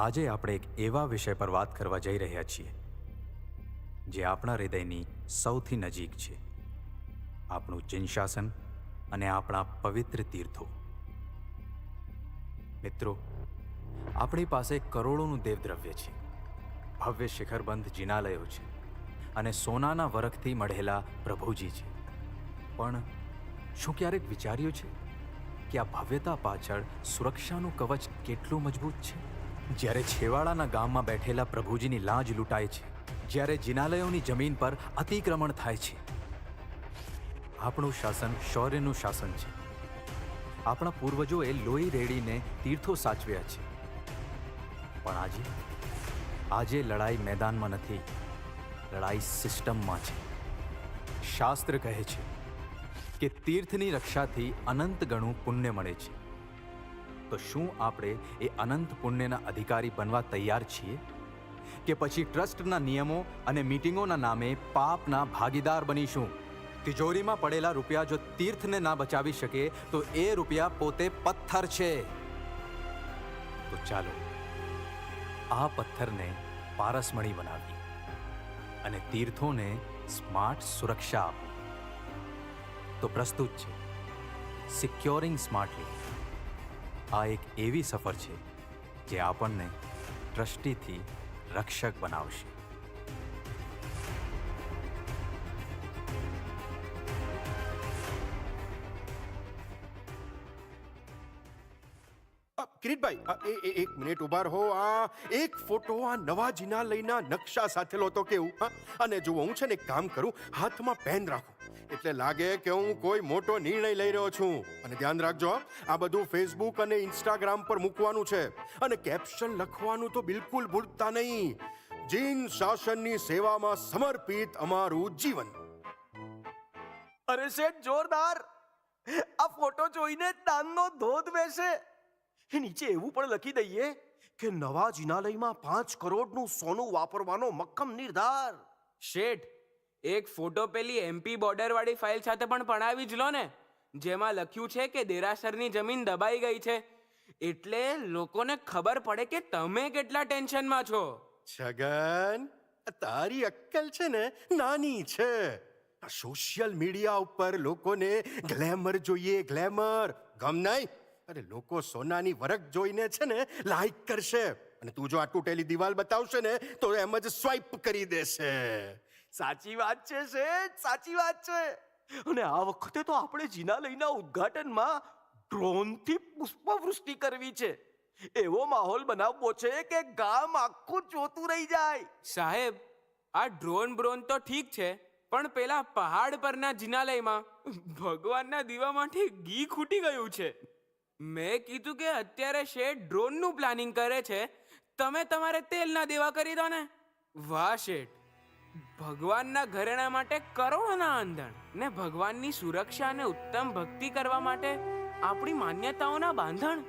આજે આપણે એક એવા વિષય પર વાત કરવા જઈ રહ્યા છીએ જે આપણા હૃદયની સૌથી નજીક છે, આપણું જિનશાસન અને આપણા પવિત્ર તીર્થો. મિત્રો, આપણી પાસે કરોડોનું દેવદ્રવ્ય છે, ભવ્ય શિખરબંધ જિનાલયો છે અને સોનાના વરખથી મઢેલા પ્રભુજી છે. પણ શું ક્યારેક વિચાર્યું છે કે આ ભવ્યતા પાછળ સુરક્ષાનું કવચ કેટલું મજબૂત છે? જ્યારે છેવાડાના ગામમાં બેઠેલા પ્રભુજીની લાજ લૂંટાય છે, જ્યારે જિનાલયોની જમીન પર અતિક્રમણ થાય છે, આપણું શાસન શૌર્યનું શાસન છે. આપણા પૂર્વજોએ લોહી રેડીને તીર્થો સાચવ્યા છે. પણ આજે લડાઈ મેદાનમાં નથી, લડાઈ સિસ્ટમમાં છે. શાસ્ત્ર કહે છે કે તીર્થની રક્ષાથી અનંત ગણું પુણ્ય મળે છે. તો શું આપણે એ અનંત પુણ્યના અધિકારી બનવા તૈયાર છીએ, કે પછી ટ્રસ્ટના નિયમો અને મીટિંગોના નામે પાપના ભાગીદાર બનીશું? તિજોરીમાં પડેલા રૂપિયા જો તીર્થને ના બચાવી શકે તો એ રૂપિયા પોતે પથ્થર છે. તો ચાલો આ પથ્થરને પારસમણી બનાવીએ અને તીર્થોને સ્માર્ટ સુરક્ષા આપીએ. તો પ્રસ્તુત છે સિક્યોરિંગ સ્માર્ટલી. આ એક એવી સફર છે જે આપણને ટ્રસ્ટીથી રક્ષક બનાવશે. કિરીટભાઈ, એક મિનિટ ઉભા રહો. આ એક ફોટો આ નવા જિનાલયના નકશા સાથે લો તો કેવું? અને જો હું છે ને એક કામ કરું, હાથમાં પેન રાખું એટલે લાગે કે હું કોઈ મોટો નિર્ણય લઈ રહ્યો છું. અને ધ્યાન રાખજો, આ બધું ફેસબુક અને ઇન્સ્ટાગ્રામ પર મૂકવાનું છે અને કેપ્શન લખવાનું તો બિલકુલ ભૂલતા નહીં. જીન શાસનની સેવામાં સમર્પિત અમારું જીવન. અરે શેઠ, જોરદાર! આ ફોટો જોઈને તાનનો ધોધ બેસે. એ નીચે એવું પણ લખી દઈએ કે નવા જિનાલયમાં 5 કરોડનું સોનું વાપરવાનો મક્કમ નિર્ધાર. શેઠ, એક ફોટો પેલી એમપી બોર્ડર વાળી ફાઇલ સાથે પણ પણાવી જ લો ને, જેમાં લખ્યું છે કે દેરાસરની જમીન દબાઈ ગઈ છે, એટલે લોકોને ખબર પડે કે તમે કેટલા ટેન્શનમાં છો. છગન, તારી અક્કલ છે ને નાની છે. આ સોશિયલ મીડિયા ઉપર લોકોને ગ્લેમર જોઈએ, ગ્લેમર. ગમ નહીં? અરે લોકો સોનાની વરખ જોઈને છે ને લાઈક કરશે, અને તું જો આ તૂટેલી દિવાલ બતાવશે ને તો એમ જ સ્વાઇપ કરી દેશે. સાચી વાત છે શેઠ, સાચી વાત છે. અને આ વખતે તો આપણે જિનાલયના ઉદ્ઘાટનમાં ડ્રોનથી પુષ્પવૃષ્ટિ કરવી છે. એવો માહોલ બનાવવો છે કે ગામ આખું જોતું રહી જાય. સાહેબ, આ ડ્રોન તો ઠીક છે, પણ પેલા પહાડ પરના જિનાલયમાં ભગવાનના દીવામાંથી ઘી ખૂટી ગયું છે. મેં કીધું કે અત્યારે શેઠ ડ્રોનનું પ્લાનિંગ કરે છે, તમે તમારે તેલના દેવા કરી દો ને. વાહ શેઠ, ભગવાનના ઘરેણા માટે કરોડોના આંધણ ને ભગવાનની સુરક્ષા અને ઉત્તમ ભક્તિ કરવા માટે આપણી માન્યતાઓના બાંધણ.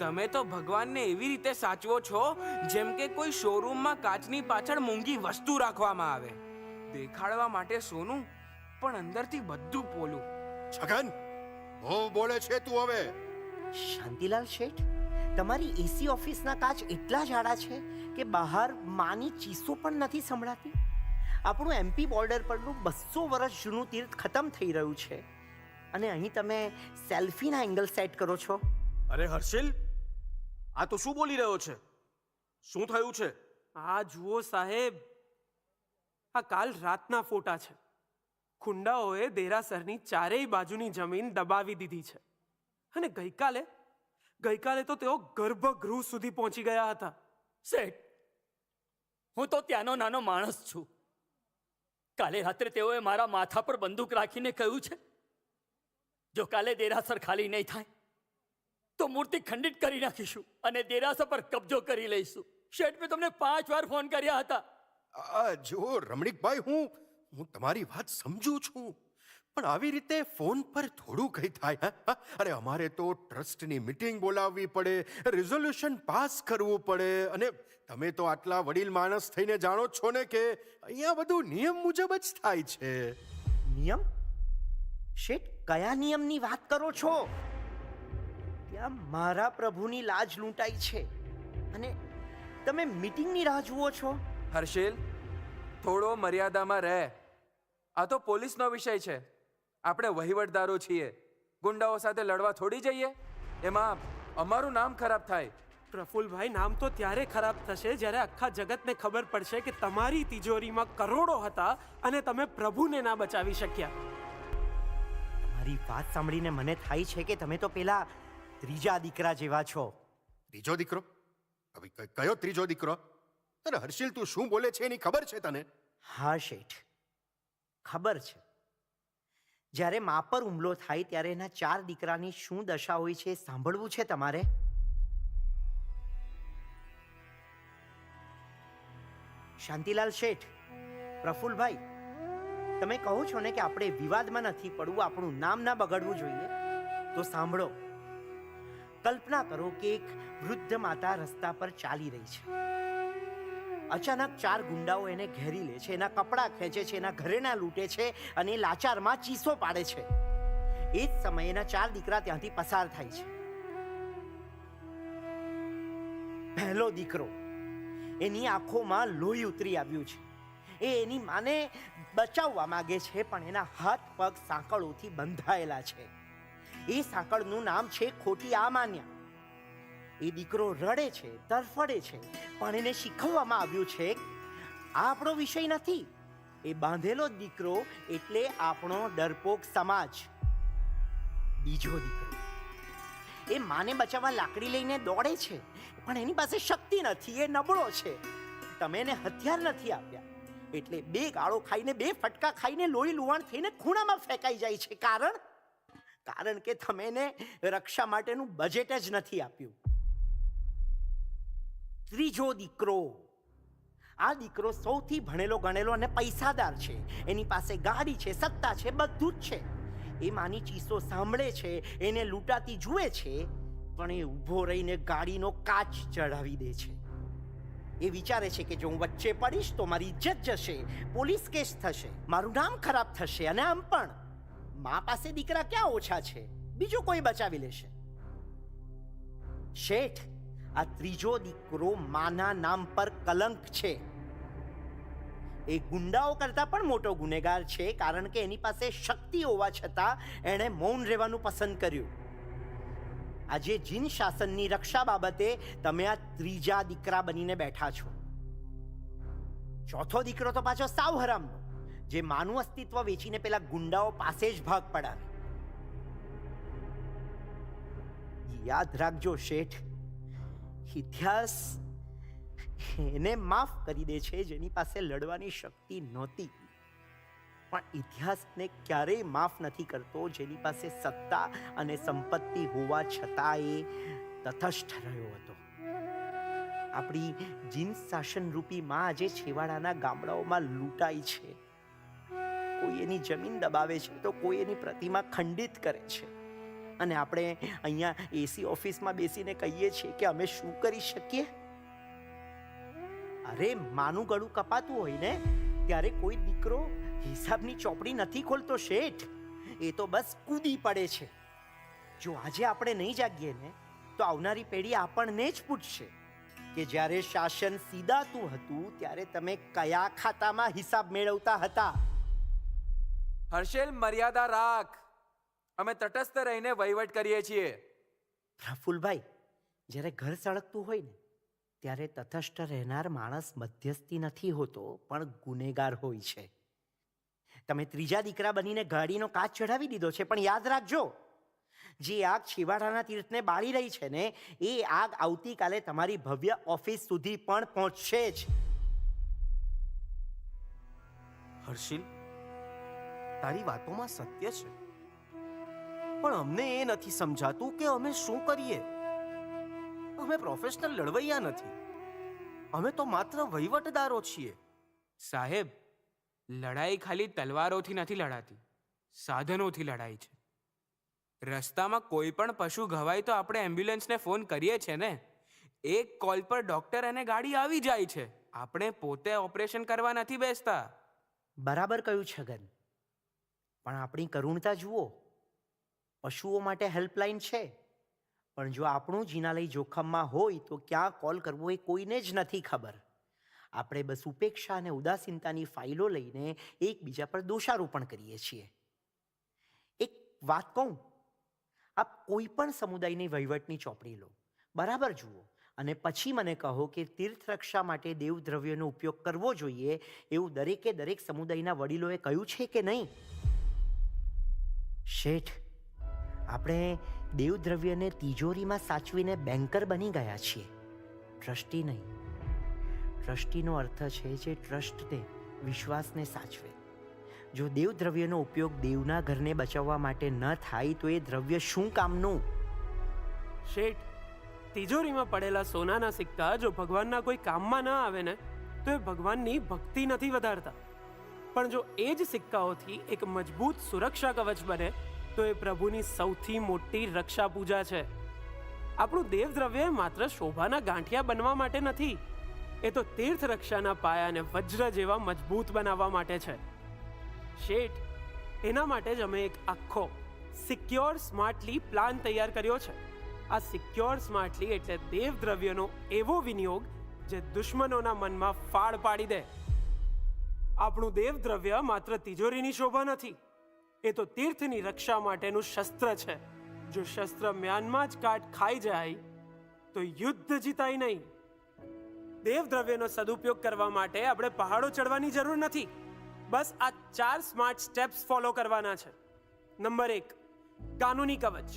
તમે તો ભગવાનને એવી રીતે સાચવો છો જેમ કે કોઈ શોરૂમમાં કાચની પાછળ મોંઘી વસ્તુ રાખવામાં આવે. દેખાડવા માટે સોનું, પણ અંદરથી બધું પોલું. છગન, બહુ બોલે છે તું હવે. શાંતિલાલ શેઠ, તમારી એસી ઓફિસના કાચ એટલા જાડા છે કે બહાર માની ચીસો પણ નથી સંભળાતી. આપણું એમપી બોર્ડર પરનું 200 વર્ષ જૂનું તીર્થ ખતમ થઈ રહ્યું છે અને અહીં તમે સેલ્ફીના એંગલ સેટ કરો છો. અરે હર્ષિલ, આ તો શું બોલી રહ્યો છે? શું થયું છે? આ જુઓ સાહેબ, આ કાલ રાતના ફોટા છે. ખુંડાઓએ દેરાસરની ચારેય બાજુની જમીન દબાવી દીધી છે અને ગઈકાલે તો તેઓ ગર્ભગૃહ સુધી પહોંચી ગયા હતા. શેઠ, હું તો ત્યાંનો નાનો માણસ છું. કાલે રાત્રે તેઓએ મારા માથા પર બંદૂક રાખીને કહ્યું છે, જો કાલે દેરાસર ખાલી નહીં થાય તો મૂર્તિ ખંડિત કરી નાખીશું અને દેરાસર પર કબજો કરી લઈશું. શેઠ, મેં તમને 5 વાર ફોન કર્યા હતા. જો રમણીકભાઈ, હું તમારી વાત સમજુ છું, પણ આવી રીતે ફોન પર થોડું કઈ થાય? અરે અમારે તો ટ્રસ્ટની મીટિંગ બોલાવવી પડે, રિઝોલ્યુશન પાસ કરવું પડે, અને તમે તો આટલા વડીલ માણસ થઈને જાણો છો ને કે અહીંયા બધું નિયમ મુજબ જ થાય છે. નિયમ? શેઠ, કયા નિયમની વાત કરો છો? અહીંયા મારા પ્રભુની લાજ લૂંટાઈ છે અને તમે મીટિંગની રાહ જુઓ છો? હર્ષિલ, થોડો મર્યાદામાં રહે. આ તો પોલીસનો વિષય છે. આપણે વહીવટદારો છીએ. ગુંડાઓ સાથે લડવા થોડી જઈએ. એમાં અમારું નામ ખરાબ થાય. પ્રફુલભાઈ, નામ તો ત્યારે ખરાબ થશે જ્યારે આખા જગતને ખબર પડશે કે તમારી તિજોરીમાં કરોડો હતા અને તમે પ્રભુને ના બચાવી શક્યા. મારી વાત સાંભળીને મને થાય છે કે તમે તો પેલા ત્રીજા દીકરા જેવા છો. ત્રીજો દીકરો? હવે કયો ત્રીજો દીકરો? અરે હર્ષિલ, તું શું બોલે છે એની ખબર છે તને? હા શેઠ, ખબર છે. જ્યારે મા પર હુમલો થાય ત્યારે એના 4 દીકરાની શું દશા હોય છે એ સાંભળવું છે તમારે? શાંતિલાલ શેઠ, પ્રફુલભાઈ, તમે કહો છો ને કે આપણે વિવાદમાં નથી પડવું, આપણું નામ ના બગડવું જોઈએ, તો સાંભળો. કલ્પના કરો કે એક વૃદ્ધ માતા રસ્તા પર ચાલી રહી છે. અચાનક 4 ગુંડાઓ એને ઘેરી લે છે, એના કપડાં ખેંચે છે, એના ઘરેણા લૂંટે છે અને લાચારમાં ચીસો પાડે છે. એ જ સમયે એના 4 દીકરા ત્યાંથી પસાર થાય છે. પહેલો દીકરો, એની આંખોમાં લોહી ઉતરી આવ્યું છે. એ એની માને બચાવવા માંગે છે, પણ એના હાથ પગ સાંકળોથી બંધાયેલા છે. એ સાંકળનું નામ છે ખોટી આમાન્યા. એ દીકરો રડે છે, તરફડે છે, પણ એને શીખવવામાં આવ્યું છે આ આપણો વિષય નથી. એ બાંધેલો દીકરો એટલે આપણો ડરપોક સમાજ. બીજો દીકરો, એ માને બચાવવા લાકડી લઈને દોડે છે, પણ એની પાસે શક્તિ નથી, એ નબળો છે. તમે એને હથિયાર નથી આપ્યા એટલે 2 ગાળો ખાઈને 2 ફટકા ખાઈને લોહી લુહાણ થઈને ખૂણામાં ફેંકાઈ જાય છે. કારણ કે તમે એને રક્ષા માટેનું બજેટ જ નથી આપ્યું. ત્રીજો દીકરો, આ દીકરો સૌથી ભણેલો ગણેલો અને પૈસાદાર છે. એની પાસે ગાડી છે, સત્તા છે, બધું જ છે. એ માની ચીસો સાંભળે છે, એને લૂંટાતી જુએ છે, પણ એ ઊભો રહીને ગાડીનો કાચ ચઢાવી દે છે. એ વિચારે છે કે જો હું વચ્ચે પડીશ તો મારી ઇજ્જત જશે, પોલીસ કેસ થશે, મારું નામ ખરાબ થશે. અને આમ પણ મા પાસે દીકરા ક્યાં ઓછા છે, બીજું કોઈ બચાવી લેશે. શેઠ, આ ત્રીજો દીકરો માના નામ પર કલંક છે. એ ગુંડાઓ કરતા પણ મોટો ગુનેગાર છે, કારણ કે એની પાસે શક્તિ હોવા છતાં એણે મૌન રહેવાનું પસંદ કર્યું. આજે જીન શાસનની રક્ષા બાબતે તમે આ ત્રીજા દીકરા બનીને બેઠા છો. ચોથો દીકરો તો પાછો સાવ હરામનો, જે માનું અસ્તિત્વ વેચીને પેલા ગુંડાઓ પાસે જ ભાગ પડાવે. યાદ રાખજો શેઠ, ઇતિહાસ એને માફ કરી દે છે જેની પાસે લડવાની શક્તિ નહોતી, પણ ઇતિહાસને ક્યારેય માફ નથી કરતો જેની પાસે સત્તા અને સંપત્તિ હોવા છતાં એ તટસ્થ રહ્યો હતો. આપણી જીન શાસન રૂપી માં આજે છેવાડાના ગામડાઓમાં લૂંટાઈ છે. કોઈ એની જમીન દબાવે છે તો કોઈ એની પ્રતિમા ખંડિત કરે છે, અને આપણે અહીંયા એસી ઓફિસમાં બેસીને કહીએ છીએ કે અમે શું કરી શકીએ. અરે માનું ગળું કપાતું હોય ને ત્યારે કોઈ દીકરો હિસાબની ચોપડી નથી ખોલતો શેઠ, એ તો બસ કૂદી પડે છે. જો આજે આપણે નહીં જાગીએ ને તો આવનારી પેઢી આપણને જ પૂછશે કે જ્યારે શાસન સીધાતું હતું ત્યારે તમે કયા ખાતામાં હિસાબ મેળવતા હતા. હર્ષિલ, મર્યાદા રાખ. અમે તટસ્થ રહીને વહીવટ કરીએ છીએ. પ્રફુલભાઈ, જ્યારે ઘર સળગતું હોય ને ત્યારે તટસ્થ રહેનાર માણસ મધ્યસ્થી નથી હોતો, પણ ગુનેગાર હોય છે. તમે ત્રીજા દીકરા બનીને ગાડીનો કાચ ચઢાવી દીધો છે, પણ યાદ રાખજો, જે આગ છેવાડાના તીર્થને બાળી રહી છે ને એ આગ આવતીકાલે તમારી ભવ્ય ઓફિસ સુધી પણ પહોંચશે જ. હર્ષિલ, તારી વાતોમાં સત્ય છે, પણ અમને એ નથી સમજાતું કે અમે શું કરીએ. અમે પ્રોફેશનલ લડવૈયા નથી, અમે તો માત્ર વહીવટદારો છીએ. સાહેબ, લડાઈ ખાલી તલવારોથી નથી લડાતી, સાધનોથી લડાઈ છે. રસ્તામાં કોઈ પણ પશુ ઘવાય તો આપણે એમ્બ્યુલન્સને ફોન કરીએ છીએ ને. એક કોલ પર ડોક્ટર અને ગાડી આવી જાય છે. આપણે પોતે ઓપરેશન કરવા નથી બેસતા. બરાબર કહ્યું છગન, પણ આપણી કરુણતા જુઓ. પશુઓ માટે હેલ્પલાઇન છે, પણ જો આપણું જિનાલય જોખમમાં હોય તો ક્યાં કોલ કરવો એ કોઈને જ નથી ખબર. આપણે બસ ઉપેક્ષા અને ઉદાસીનતાની ફાઇલો લઈને એકબીજા પર દોષારોપણ કરીએ છીએ. એક વાત કહું, આપ કોઈ પણ સમુદાયની વહીવટની ચોપડી લો, બરાબર જુઓ અને પછી મને કહો કે તીર્થરક્ષા માટે દેવદ્રવ્યનો ઉપયોગ કરવો જોઈએ એવું દરેકે દરેક સમુદાયના વડીલોએ કહ્યું છે કે નહીં? શેઠ, આપણે દેવદ્રવ્યને તિજોરીમાં સાચવીને બેન્કર બની ગયા છીએ, ટ્રસ્ટી નહીં. ટ્રસ્ટીનો અર્થ છે જે ટ્રસ્ટને, વિશ્વાસને સાચવે. જો દેવદ્રવ્યનો ઉપયોગ દેવના ઘરને બચાવવા માટે ન થાય તો એ દ્રવ્ય શું કામનું? શેઠ, તિજોરીમાં પડેલા સોનાના સિક્કા જો ભગવાનના કોઈ કામમાં ન આવે ને તો એ ભગવાનની ભક્તિ નથી વધારતા. પણ જો એ જ સિક્કાઓથી એક મજબૂત સુરક્ષા કવચ બને તો એ પ્રભુની સૌથી મોટી રક્ષા પૂજા છે. આપણું દેવદ્રવ્ય માત્ર શોભાના ગાંઠિયા બનવા માટે નથી, એ તો તીર્થ રક્ષાના પાયાને વજ્ર જેવા મજબૂત બનાવવા માટે છે. શેઠ, એના માટે જ અમે એક આખો સિક્યોર સ્માર્ટલી પ્લાન તૈયાર કર્યો છે. આ સિક્યોર સ્માર્ટલી એટલે દેવદ્રવ્યનો એવો વિનિયોગ જે દુશ્મનોના મનમાં ફાળ પાડી દે. આપણું દેવદ્રવ્ય માત્ર તિજોરીની શોભા નથી, એ તો તીર્થની રક્ષા માટેનું શસ્ત્ર છે. જો શસ્ત્ર મ્યાનમાં જ કાટ ખાઈ જાય તો યુદ્ધ જીતાય નહીં. દેવદ્રવ્યનો સદુપયોગ કરવા માટે આપણે પહાડો ચડવાની જરૂર નથી. બસ આ 4 સ્માર્ટ સ્ટેપ્સ ફોલો કરવાના છે. નંબર 1, કાનૂની કવચ,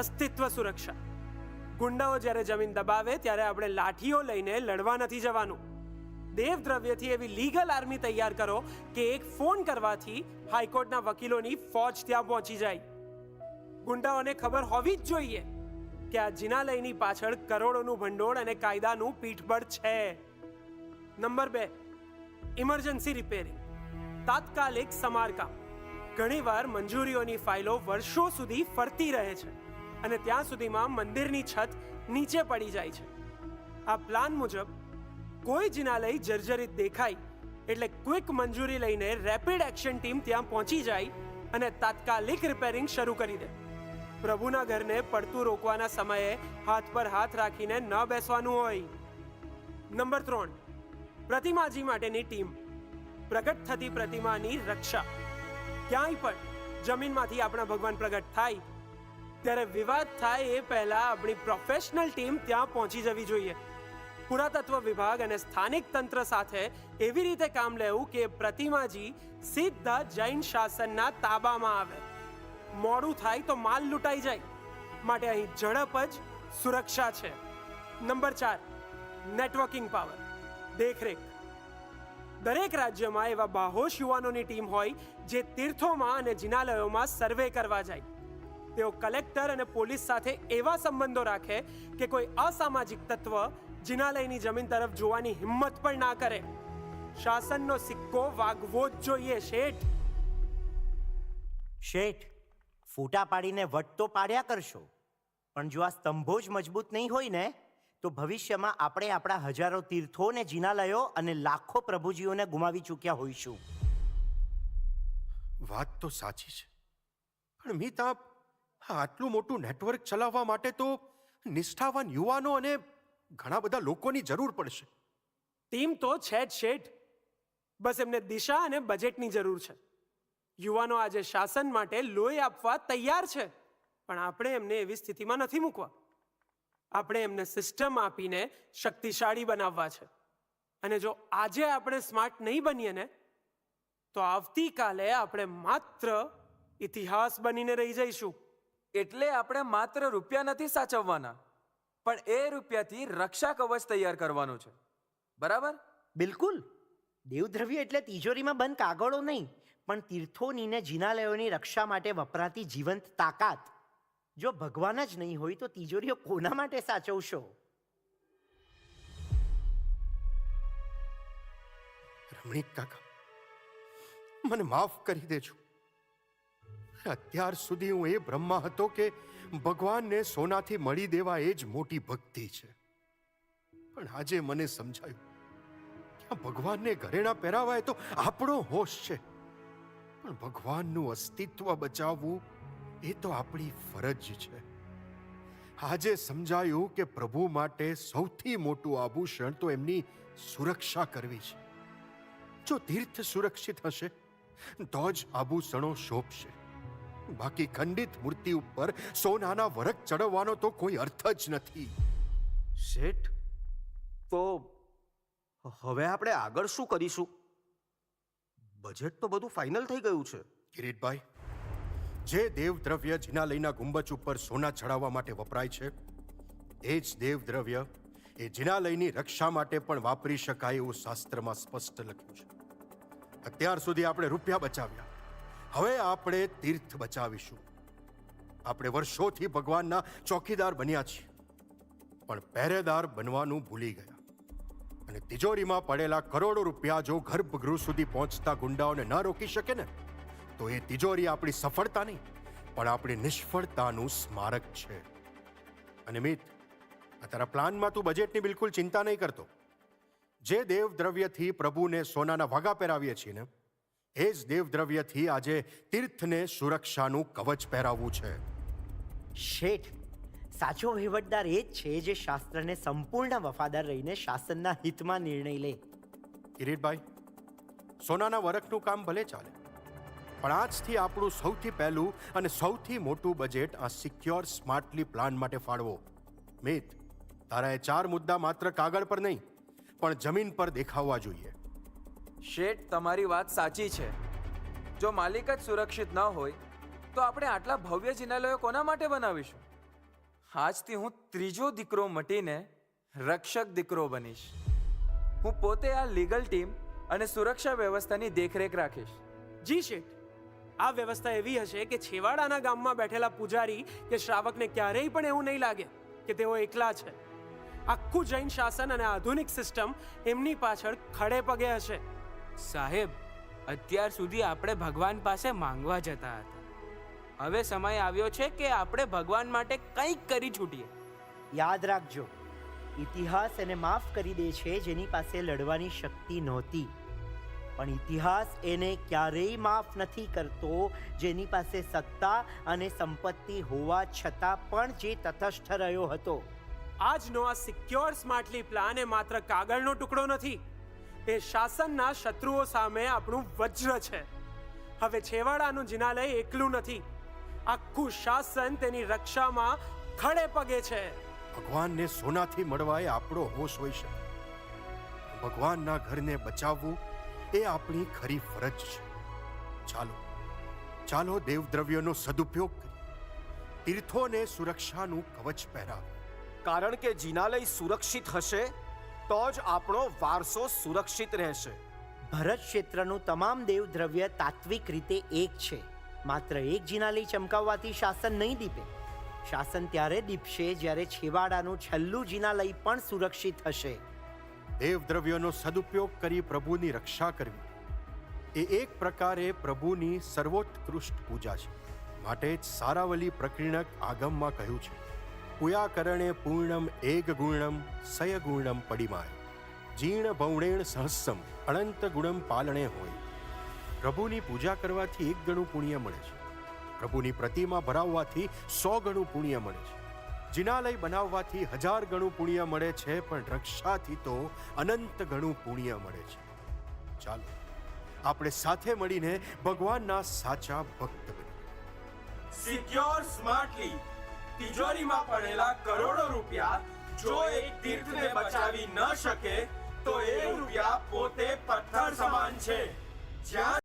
અસ્તિત્વ સુરક્ષા. ગુંડાઓ જ્યારે જમીન દબાવે ત્યારે આપણે લાઠીઓ લઈને લડવા નથી જવાનું. દેવદ્રવ્યથી એવી લીગલ આર્મી તૈયાર કરો કે એક ફોન કરવાથી હાઈકોર્ટના વકીલોની ફોજ ત્યાં પહોંચી જાય. ગુંડાઓને ખબર હોવી જ જોઈએ કે આ જિનાલયની પાછળ કરોડોનું ભંડોળ અને કાયદાનું પીઠબળ છે. નંબર 2, ઇમરજન્સી રિપેરિંગ, તાત્કાલિક સમારકામ. ઘણીવાર મંજૂરીઓની ફાઇલો વર્ષો સુધી ફરતી રહે છે અને ત્યાં સુધીમાં મંદિરની છત નીચે પડી જાય છે. આ પ્લાન મુજબ કોઈ જિનાલય જર્જરિત દેખાય એટલે ક્વિક મંજૂરી લઈને રેપિડ એક્શન ટીમ ત્યાં પહોંચી જાય અને તાત્કાલિક રિપેરિંગ શરૂ કરી દે. પ્રભુના ઘરને પડતું રોકવાના સમયે હાથ પર હાથ રાખીને ન બેસવાનું હોય. નંબર 3, પ્રતિમાજી માટેની ટીમ, પ્રગટ થતી પ્રતિમાની રક્ષા. ક્યાંય પણ જમીનમાંથી આપણા ભગવાન પ્રગટ થાય ત્યારે વિવાદ થાય એ પહેલા આપણી પ્રોફેશનલ ટીમ ત્યાં પહોંચી જવી જોઈએ. પુરાતત્વ વિભાગ અને સ્થાનિક તંત્ર સાથે એવી રીતે કામ લેવું કે પ્રતિમાજી સીધા જૈન શાસનના તાબામાં આવે. મોડું થાય તો માલ લૂંટાઈ જાય, માટે અહીં ઝડપ જ સુરક્ષા છે. નંબર 4, નેટવર્કિંગ પાવર, દેખરેખ. દરેક રાજ્યમાં એવા બાહોશ યુવાનોની ટીમ હોય જે તીર્થોમાં અને જિનાલયોમાં સર્વે કરવા જાય. તેઓ કલેક્ટર અને પોલીસ સાથે એવા સંબંધો રાખે કે કોઈ અસામાજિક તત્વ જિનાલયની જમીન તરફ જોવાની હિંમત પણ ના કરે. શાસનનો સિક્કો વાગવો જ જોઈએ. શેઠ, ફોટા પાડીને વટ તો પાડ્યા કરશો, પણ જો આ સ્તંભો જ મજબૂત નહીં હોય ને તો ભવિષ્યમાં આપણે આપણા હજારો તીર્થો ને જિનાલયો અને લાખો પ્રભુજીઓને ગુમાવી ચૂક્યા હોઈશું. વાત તો સાચી છે, પણ મિતા, આટલું મોટું નેટવર્ક ચલાવવા માટે તો નિષ્ઠાવાન યુવાનો અને ઘણા બધા લોકોની જરૂર પડશે. ટીમ તો છે જ શેઠ, બસ એમને દિશા અને બજેટની જરૂર છે. યુવાનો આજે શાસન માટે લોહી આપવા તૈયાર છે, પણ આપણે એમને એવી સ્થિતિમાં નથી મૂકવા. આપણે એમને સિસ્ટમ આપીને શક્તિશાળી બનાવવા છે. અને જો આજે આપણે સ્માર્ટ નહીં બનીએ ને તો આવતીકાલે આપણે માત્ર ઇતિહાસ બનીને રહી જઈશું. એટલે આપણે માત્ર રૂપિયા નથી સાચવવાના, પણ એ રૂપિયાથી રક્ષા કવચ તૈયાર કરવાનું છે. બરાબર? બિલકુલ. દેવદ્રવ્ય એટલે તિજોરીમાં બંધ કાગળો નહીં, પણ તીર્થોની ને જિનાલયોની રક્ષા માટે વપરાતી જીવંત તાકાત. જો ભગવાન જ નહીં હોય તો તિજોરીઓ કોના માટે સાચવશો? રમણીક કાકા, મને માફ કરી દેજો. અત્યાર સુધી હું એ બ્રહ્મા હતો કે ભગવાનને સોનાથી મળી દેવા એ જ મોટી ભક્તિ છે. પણ આજે મને સમજાયું કે આ ભગવાનને ઘરેણા પહેરાવાય તો આપણો હોશ છે, પણ ભગવાનનું અસ્તિત્વ બચાવવું એ તો આપણી ફરજ છે. આજે સમજાયું કે પ્રભુ માટે સૌથી મોટું આભૂષણ તો એમની સુરક્ષા કરવી છે. જો તીર્થ સુરક્ષિત હશે તો જ આભૂષણો શોભશે. બાકી ખંડિત મૂર્તિ ઉપર સોનાના વરખ ચડવવાનો તો કોઈ અર્થ જ નથી. શેઠ, તો હવે આપણે આગળ શું કરીશું? બજેટ તો બધું ફાઇનલ થઈ ગયું છે. કિરીટભાઈ, જે દેવદ્રવ્ય જિનાલયના ગુંબજ ઉપર સોના ચડાવવા માટે વપરાય છે એ જ દેવદ્રવ્ય એ જિનાલયની રક્ષા માટે પણ વાપરી શકાય એવું શાસ્ત્રમાં સ્પષ્ટ લખ્યું છે. અત્યાર સુધી આપણે રૂપિયા બચાવ્યા, હવે આપણે તીર્થ બચાવીશું. આપણે વર્ષોથી ભગવાનના ચોકીદાર બન્યા છીએ, પણ પહેરેદાર બનવાનું ભૂલી ગયા. અને તિજોરીમાં પડેલા કરોડો રૂપિયા જો ગર્ભગૃહ સુધી પહોંચતા ગુંડાઓને ન રોકી શકે ને, તો એ તિજોરી આપણી સફળતા નહીં પણ આપણી નિષ્ફળતાનું સ્મારક છે. અને મિત, આ તારા પ્લાનમાં તું બજેટની બિલકુલ ચિંતા નહીં કરતો. જે દેવદ્રવ્યથી પ્રભુને સોનાના વાઘા પહેરાવીએ છીએ ને, એ જ દેવદ્રવ્યથી આજે તીર્થને સુરક્ષાનું કવચ પહેરાવવું છે. શેઠ, સાચો વહીવટદાર એ જ છે જે શાસ્ત્રને સંપૂર્ણ વફાદાર રહીને શાસનના હિતમાં નિર્ણય લે. કિરીટભાઈ, સોનાના વરખનું કામ ભલે ચાલે, પણ આજથી આપણું સૌથી પહેલું અને સૌથી મોટું બજેટ આ સિક્યોર સ્માર્ટલી પ્લાન માટે ફાળવો. મિત, તારા એ 4 મુદ્દા માત્ર કાગળ પર નહીં પણ જમીન પર દેખાવા જોઈએ. શેઠ, તમારી વાત સાચી છે. જો માલિક જ સુરક્ષિત ન હોય તો આપણે આટલા ભવ્ય જિનાલયો કોના માટે બનાવીશું? આજથી હું ત્રીજો દીકરો મટીને રક્ષક દીકરો બનીશ. હું પોતે આ લીગલ ટીમ અને સુરક્ષા વ્યવસ્થાની દેખરેખ રાખીશ. જી શેઠ, આ વ્યવસ્થા એવી હશે કે છેવાડાના ગામમાં બેઠેલા પૂજારી કે શ્રાવકને ક્યારેય પણ એવું નહીં લાગે કે તેઓ એકલા છે. આખું જૈન શાસન અને આધુનિક સિસ્ટમ એમની પાછળ ખડે પગે હશે. સાહેબ, અત્યાર સુધી આપણે ભગવાન પાસે માંગવા જતા હતા. હવે સમય આવ્યો છે કે આપણે ભગવાન માટે કંઈક કરી છૂટીએ. યાદ રાખજો, ઇતિહાસ એને માફ કરી દે છે જેની પાસે લડવાની શક્તિ નહોતી, પણ ઇતિહાસ એને ક્યારેય માફ નથી કરતો જેની પાસે સત્તા અને સંપત્તિ હોવા છતાં પણ જે તટસ્થ રહ્યો હતો. આજનો આ સિક્યોર સ્માર્ટલી પ્લાન એ માત્ર કાગળનો ટુકડો નથી, એ શાસનના શત્રુઓ સામે આપણું વજ્ર છે. હવે છેવાડાનું જિનાલય એકલું નથી, આખું શાસન તેની રક્ષામાં ખડે પગે છે. ભગવાનને સોનાથી મળવા એ આપણો હોશ હોઈ શકે. ભગવાનના ઘરને બચાવવું એ આપણી ખરી ફરજ છે. ચાલો ચાલો દેવદ્રવ્યનો સદુપયોગ કરી તીર્થોને સુરક્ષાનું કવચ પહેરાવે. કારણ કે જિનાલય સુરક્ષિત હશે તો જ આપણો વારસો સુરક્ષિત રહેશે. ભરત ક્ષેત્રનું તમામ દેવદ્રવ્ય તાત્વિક રીતે એક છે. માત્ર એક જિનાલય ચમકાવવાથી શાસન નહીં દીપે. શાસન ત્યારે દીપશે જ્યારે છેવાડાનું છેલ્લું જિનાલય પણ સુરક્ષિત હશે. દેવદ્રવ્યનો સદુપયોગ કરી પ્રભુની રક્ષા કરવી એ એક પ્રકારે પ્રભુની સર્વોત્કૃષ્ટ પૂજા છે. માટે જ સારાવલી પ્રકીર્ણક આગમમાં કહ્યું છે, પુયાકરણે પૂર્ણમ એક ગુણમ સય ગુણમ પડિમાય જીર્ણ ભૌણેણ સહસ્સમ અનંત ગુણમ પાલણે હોય. પ્રભુની પૂજા કરવાથી 1 ગણું પુણ્ય મળે છે. પ્રભુની પ્રતિમા ભરાવવાથી 100 ગણું પુણ્ય મળે છે. જિનાલય બનાવવાથી 1000 ગણું પુણ્ય મળે છે, પણ રક્ષાથી તો અનંત ગણું પુણ્ય મળે છે. ચાલો આપણે સાથે મળીને ભગવાનના સાચા ભક્ત બનીએ. સિક્યોર સ્માર્ટલી તિજોરીમાં પડેલા કરોડો રૂપિયા જો એક તીર્થને બચાવી ન શકે તો એ રૂપિયા પોતે પથ્થર સમાન છે. જ્યાં